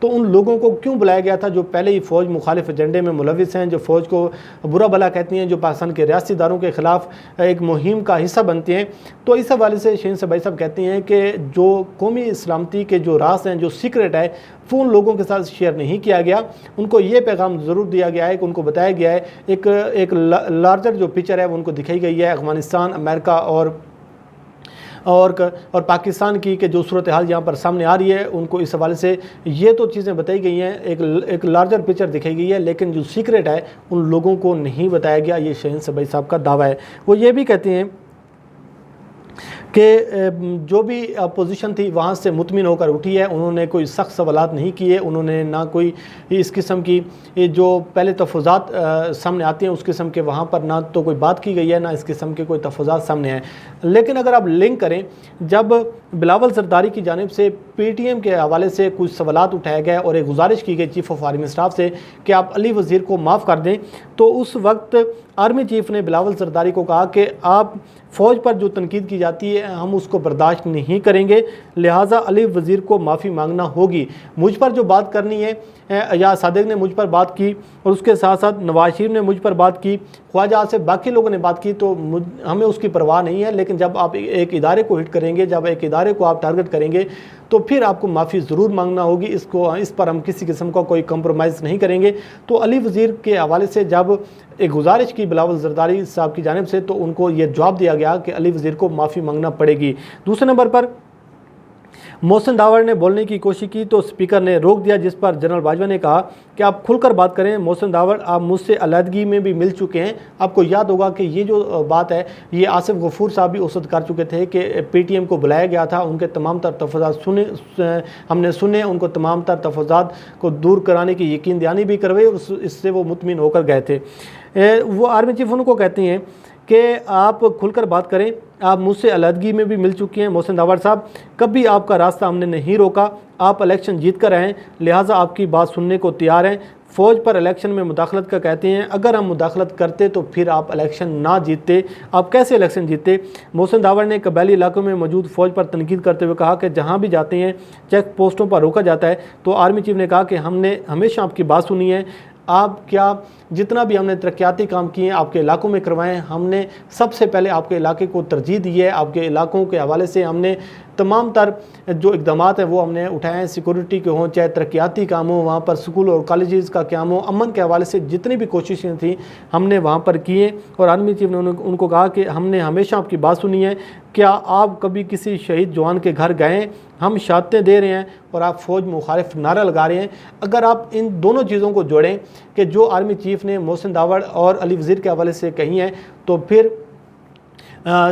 تو ان لوگوں کو کیوں بلایا گیا تھا جو پہلے ہی فوج مخالف ایجنڈے میں ملوث ہیں، جو فوج کو برا بھلا کہتی ہیں، جو پاکستان کے ریاستی اداروں کے خلاف ایک مہم کا حصہ بنتی ہیں؟ تو اس حوالے سے شہین صباحی صاحب کہتے ہیں کہ جو قومی سلامتی کے جو راز ہیں، جو سیکرٹ ہے، وہ ان لوگوں کے ساتھ شیئر نہیں کیا گیا۔ ان کو یہ پیغام ضرور دیا گیا ہے کہ ان کو بتایا گیا ہے ایک لارجر جو پکچر ہے وہ ان کو دکھائی گئی ہے، افغانستان، امریکہ اور پاکستان کی کہ جو صورتحال یہاں پر سامنے آ رہی ہے، ان کو اس حوالے سے یہ تو چیزیں بتائی گئی ہیں، ایک لارجر پکچر دکھائی گئی ہے، لیکن جو سیکرٹ ہے ان لوگوں کو نہیں بتایا گیا۔ یہ شہین صباحی صاحب کا دعویٰ ہے۔ وہ یہ بھی کہتے ہیں کہ جو بھی اپوزیشن تھی وہاں سے مطمئن ہو کر اٹھی ہے، انہوں نے کوئی سخت سوالات نہیں کیے، انہوں نے نہ کوئی اس قسم کی جو پہلے تفویضات سامنے آتی ہیں اس قسم کے وہاں پر نہ تو کوئی بات کی گئی ہے، نہ اس قسم کے کوئی تفویضات سامنے آئے۔ لیکن اگر آپ لنک کریں، جب بلاول زرداری کی جانب سے پی ٹی ایم کے حوالے سے کچھ سوالات اٹھائے گئے اور ایک گزارش کی گئی چیف آف آرمی اسٹاف سے کہ آپ علی وزیر کو معاف کر دیں، تو اس وقت آرمی چیف نے بلاول زرداری کو کہا کہ آپ فوج پر جو تنقید کی جاتی ہے ہم اس کو برداشت نہیں کریں گے، لہٰذا علی وزیر کو معافی مانگنا ہوگی۔ مجھ پر جو بات کرنی ہے، یا صادق نے مجھ پر بات کی اور اس کے ساتھ ساتھ نواز شریف نے مجھ پر بات کی، خواجہ سے باقی لوگوں نے بات کی، تو ہمیں اس کی پرواہ نہیں ہے، لیکن جب آپ ایک ادارے کو ہٹ کریں گے، جب ایک ادارے کو آپ ٹارگٹ کریں گے تو پھر آپ کو معافی ضرور مانگنا ہوگی، اس پر ہم کسی قسم کا کوئی کمپرومائز نہیں کریں گے۔ تو علی وزیر کے حوالے سے جب ایک گزارش کی بلاول زرداری صاحب کی جانب سے تو ان کو یہ جواب دیا گیا کہ علی وزیر کو معافی مانگنا پڑے گی۔ دوسرے نمبر پر محسن داوڑ نے بولنے کی کوشش کی تو اسپیکر نے روک دیا، جس پر جنرل باجوہ نے کہا کہ آپ کھل کر بات کریں۔ محسن داوڑ، آپ مجھ سے علیحدگی میں بھی مل چکے ہیں، آپ کو یاد ہوگا کہ یہ جو بات ہے یہ آصف غفور صاحب بھی اسد کر چکے تھے کہ پی ٹی ایم کو بلایا گیا تھا، ان کے تمام تر تفویضات ہم نے سنے، ان کو تمام تر تفویضات کو دور کرانے کی یقین دہانی بھی کروائی اور اس سے وہ مطمئن ہو کر گئے تھے۔ وہ آرمی چیف ان کو کہتے ہیں کہ آپ کھل کر بات کریں، آپ مجھ سے علیحدگی میں بھی مل چکی ہیں۔ محسن داوڑ صاحب، کبھی آپ کا راستہ ہم نے نہیں روکا، آپ الیکشن جیت کر آئے ہیں، لہٰذا آپ کی بات سننے کو تیار ہیں۔ فوج پر الیکشن میں مداخلت کا کہتے ہیں، اگر ہم مداخلت کرتے تو پھر آپ الیکشن نہ جیتتے، آپ کیسے الیکشن جیتتے؟ محسن داوڑ نے قبائلی علاقوں میں موجود فوج پر تنقید کرتے ہوئے کہا کہ جہاں بھی جاتے ہیں چیک پوسٹوں پر روکا جاتا ہے۔ تو آرمی چیف نے کہا کہ ہم نے ہمیشہ آپ کی بات سنی ہے، آپ کیا جتنا بھی ہم نے ترقیاتی کام کیے ہیں آپ کے علاقوں میں کروائے ہیں، ہم نے سب سے پہلے آپ کے علاقے کو ترجیح دی ہے، آپ کے علاقوں کے حوالے سے ہم نے تمام تر جو اقدامات ہیں وہ ہم نے اٹھائے ہیں، سیکورٹی کے ہوں چاہے ترقیاتی کام ہوں، وہاں پر سکول اور کالجز کا قیام ہو، امن کے حوالے سے جتنی بھی کوششیں تھیں ہم نے وہاں پر کی ہیں۔ اور آرمی چیف نے ان کو کہا کہ ہم نے ہمیشہ آپ کی بات سنی ہے، کیا آپ کبھی کسی شہید جوان کے گھر گئے ہیں؟ ہم شہادتیں دے رہے ہیں اور آپ فوج مخالف نعرہ لگا رہے ہیں۔ اگر آپ ان دونوں چیزوں کو جوڑیں کہ جو آرمی چیف نے محسن داوڑ اور علی وزیر کے حوالے سے کہی ہیں، تو پھر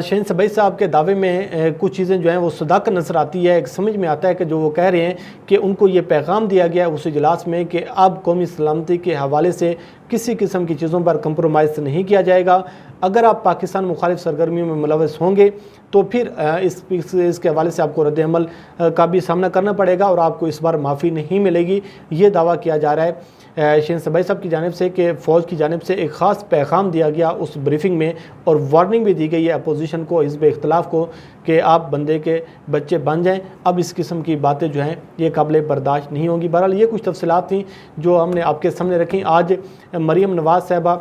شہین صباحی صاحب کے دعوے میں کچھ چیزیں جو ہیں وہ صداقت نظر آتی ہے، ایک سمجھ میں آتا ہے کہ جو وہ کہہ رہے ہیں کہ ان کو یہ پیغام دیا گیا ہے اس اجلاس میں کہ اب قومی سلامتی کے حوالے سے کسی قسم کی چیزوں پر کمپرومائز نہیں کیا جائے گا۔ اگر آپ پاکستان مخالف سرگرمیوں میں ملوث ہوں گے تو پھر اس کے حوالے سے آپ کو رد عمل کا بھی سامنا کرنا پڑے گا اور آپ کو اس بار معافی نہیں ملے گی، یہ دعویٰ کیا جا رہا ہے شہین صباحی صاحب کی جانب سے کہ فوج کی جانب سے ایک خاص پیغام دیا گیا اس بریفنگ میں اور وارننگ بھی دی گئی ہے اپوزیشن کو، حزب اختلاف کو، کہ آپ بندے کے بچے بن جائیں، اب اس قسم کی باتیں جو ہیں یہ قابل برداشت نہیں ہوں گی۔ بہرحال یہ کچھ تفصیلات تھیں جو ہم نے آپ کے سامنے رکھیں۔ آج مریم نواز صاحبہ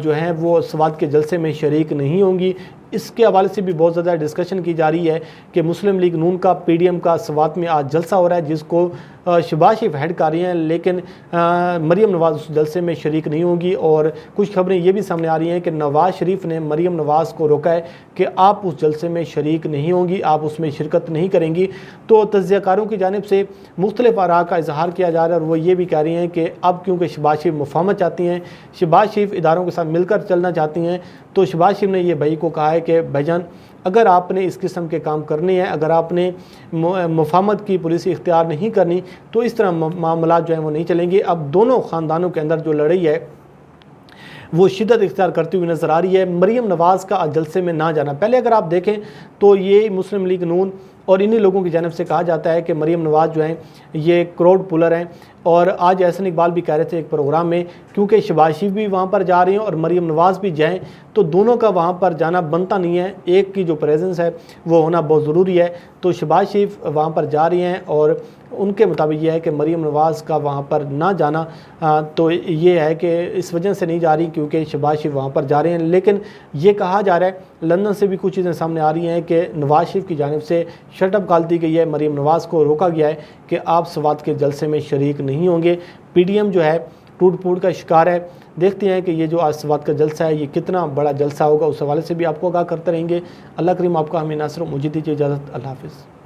جو ہیں وہ سوات کے جلسے میں شریک نہیں ہوں گی، اس کے حوالے سے بھی بہت زیادہ ڈسکشن کی جا رہی ہے کہ مسلم لیگ نون کا پی ڈی ایم کا سوات میں آج جلسہ ہو رہا ہے جس کو شہباز شریف ہیڈ کر رہی ہیں، لیکن مریم نواز اس جلسے میں شریک نہیں ہوں گی۔ اور کچھ خبریں یہ بھی سامنے آ رہی ہیں کہ نواز شریف نے مریم نواز کو روکا ہے کہ آپ اس جلسے میں شریک نہیں ہوں گی، آپ اس میں شرکت نہیں کریں گی۔ تو تجزیہ کاروں کی جانب سے مختلف آراء کا اظہار کیا جا رہا ہے اور وہ یہ بھی کہہ رہی ہیں کہ اب کیونکہ شہباز شریف مفاہمت چاہتی ہیں، شہباز شریف اداروں کے ساتھ مل کر چلنا چاہتی ہیں، تو شہباز شریف نے یہ بھائی کو کہا ہے کہ بھائی جان اگر آپ نے اس قسم کے کام کرنے ہیں، اگر آپ نے مفاہمت کی پالیسی اختیار نہیں کرنی تو اس طرح معاملات جو ہیں وہ نہیں چلیں گے۔ اب دونوں خاندانوں کے اندر جو لڑائی ہے وہ شدت اختیار کرتی ہوئی نظر آ رہی ہے۔ مریم نواز کا جلسے میں نہ جانا، پہلے اگر آپ دیکھیں تو یہ مسلم لیگ نون اور انہی لوگوں کی جانب سے کہا جاتا ہے کہ مریم نواز جو ہیں یہ کراؤڈ پولر ہیں۔ اور آج احسن اقبال بھی کہہ رہے تھے ایک پروگرام میں، کیونکہ شہباز شریف بھی وہاں پر جا رہے ہیں اور مریم نواز بھی جائیں تو دونوں کا وہاں پر جانا بنتا نہیں ہے، ایک کی جو پریزنس ہے وہ ہونا بہت ضروری ہے۔ تو شہباز شریف وہاں پر جا رہی ہیں اور ان کے مطابق یہ ہے کہ مریم نواز کا وہاں پر نہ جانا تو یہ ہے کہ اس وجہ سے نہیں جا رہی کیونکہ شہباز شریف وہاں پر جا رہے ہیں۔ لیکن یہ کہا جا رہا ہے لندن سے بھی کچھ چیزیں سامنے آ رہی ہیں کہ نواز شریف کی جانب سے شٹ اپ کال دی گئی ہے، مریم نواز کو روکا گیا ہے کہ آپ سوات کے جلسے میں شریک نہیں ہوں گے۔ پی ڈی ایم جو ہے ٹوٹ پھوٹ کا شکار ہے۔ دیکھتے ہیں کہ یہ جو آج سوات کا جلسہ ہے یہ کتنا بڑا جلسہ ہوگا، اس حوالے سے بھی آپ کو آگاہ کرتے رہیں گے۔ اللہ کریم آپ کا ہمیں ناصر و مجید دیجیے اجازت، اللہ حافظ۔